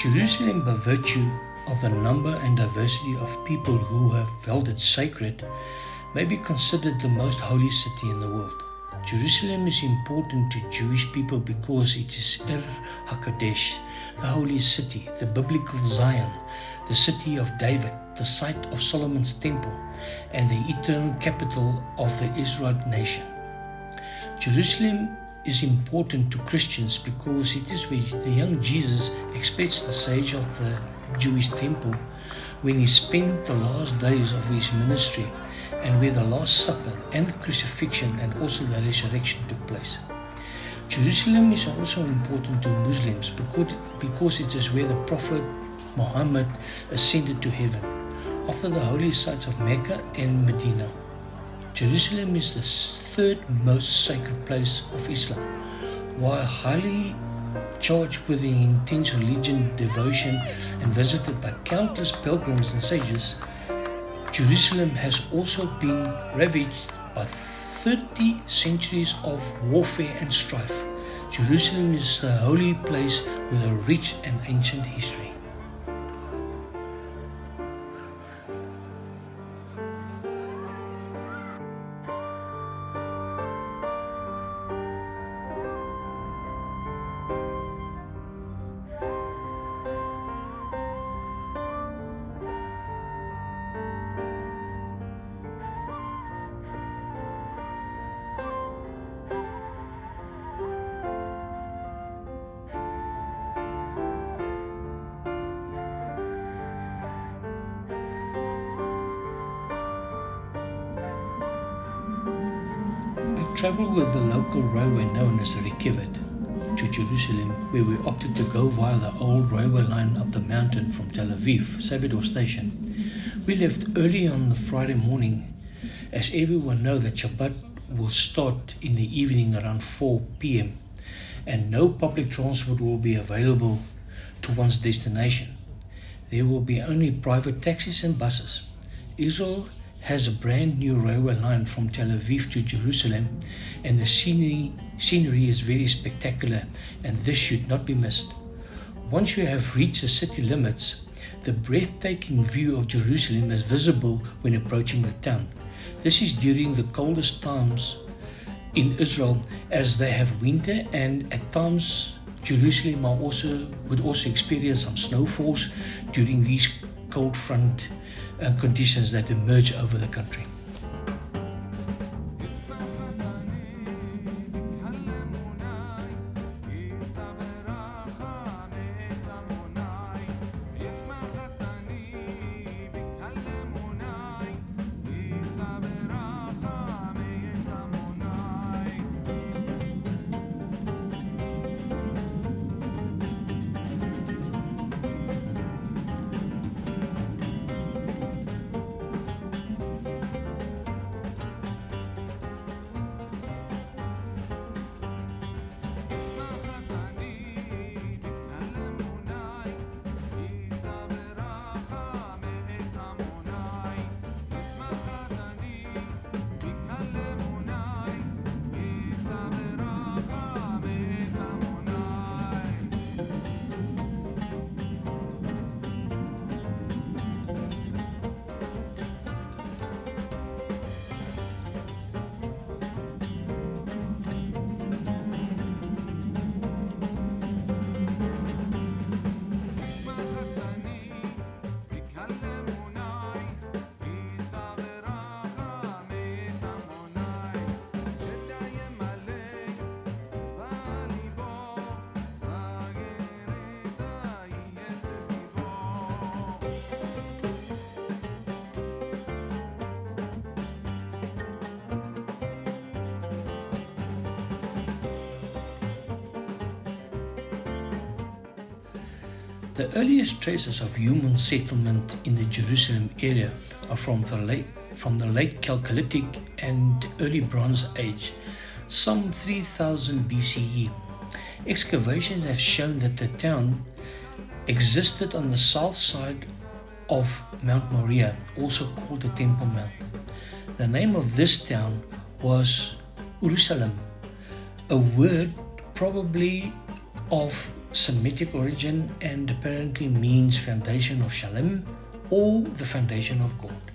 Jerusalem, by virtue of the number and diversity of people who have held it sacred, may be considered the most holy city in the world. Jerusalem is important to Jewish people because it is HaKadosh, the holy city, the biblical Zion, the city of David, the site of Solomon's temple, and the eternal capital of the Israelite nation. Jerusalem is important to Christians because it is where the young Jesus expressed the sage of the Jewish temple when he spent the last days of his ministry, and where the Last Supper and the crucifixion and also the resurrection took place. Jerusalem is also important to Muslims because it is where the Prophet Muhammad ascended to heaven, after the holy sites of Mecca and Medina. Jerusalem is the third most sacred place of Islam. While highly charged with the intense religious devotion and visited by countless pilgrims and sages, Jerusalem has also been ravaged by 30 centuries of warfare and strife. Jerusalem is the holy place with a rich and ancient history. Travelled with the local railway known as the Rekivet to Jerusalem, where we opted to go via the old railway line up the mountain from Tel Aviv, Savidor station. We left early on the Friday morning, as everyone knows that Shabbat will start in the evening around 4 p.m. and no public transport will be available to one's destination. There will be only private taxis and buses. Israel has a brand new railway line from Tel Aviv to Jerusalem, and the scenery is very spectacular, and this should not be missed. Once you have reached the city limits, the breathtaking view of Jerusalem is visible when approaching the town. This is during the coldest times in Israel, as they have winter, and at times Jerusalem would also experience some snowfalls during these cold front conditions that emerge over the country. The earliest traces of human settlement in the Jerusalem area are from the late Chalcolithic and early Bronze Age, some 3000 BCE. Excavations have shown that the town existed on the south side of Mount Moriah, also called the Temple Mount. The name of this town was Jerusalem, a word probably of Semitic origin and apparently means foundation of Shalem or the foundation of God.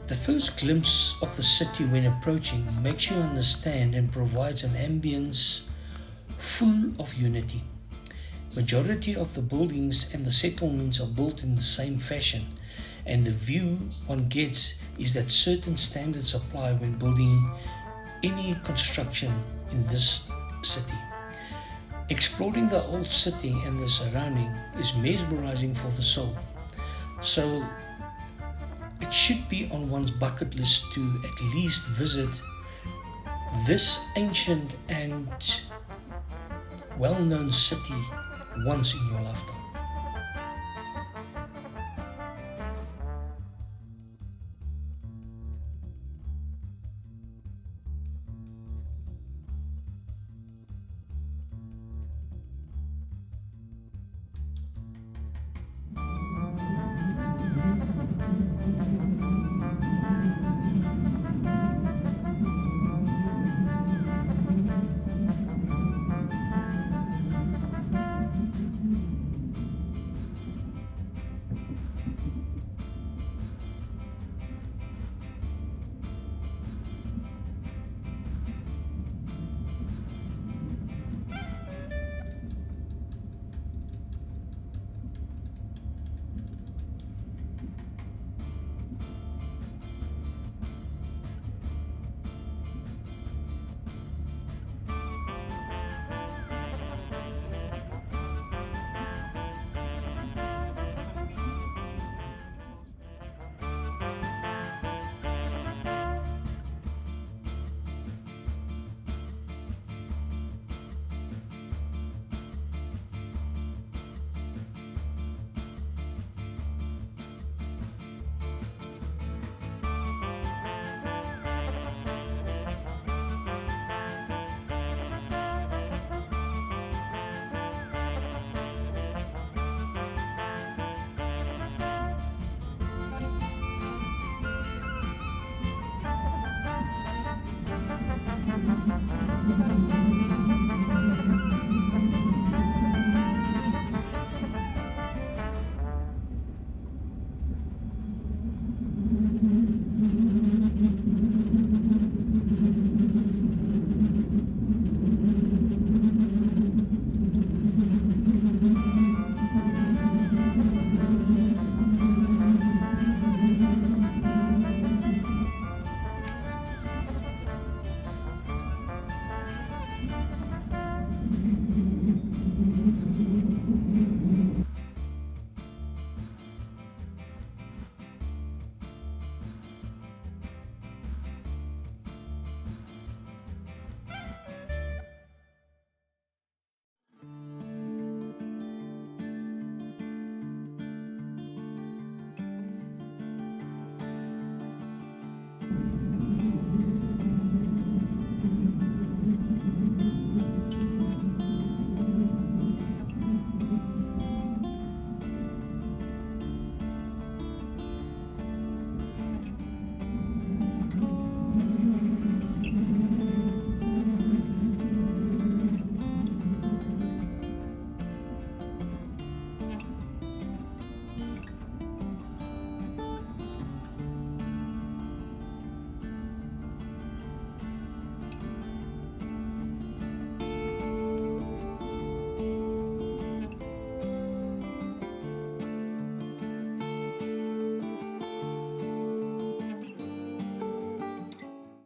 The first glimpse of the city when approaching makes you understand and provides an ambience full of unity. Majority of the buildings and the settlements are built in the same fashion, and the view one gets is that certain standards apply when building any construction in this city. Exploring the old city and the surrounding is mesmerizing for the soul. So it should be on one's bucket list to at least visit this ancient and well-known city once in your lifetime.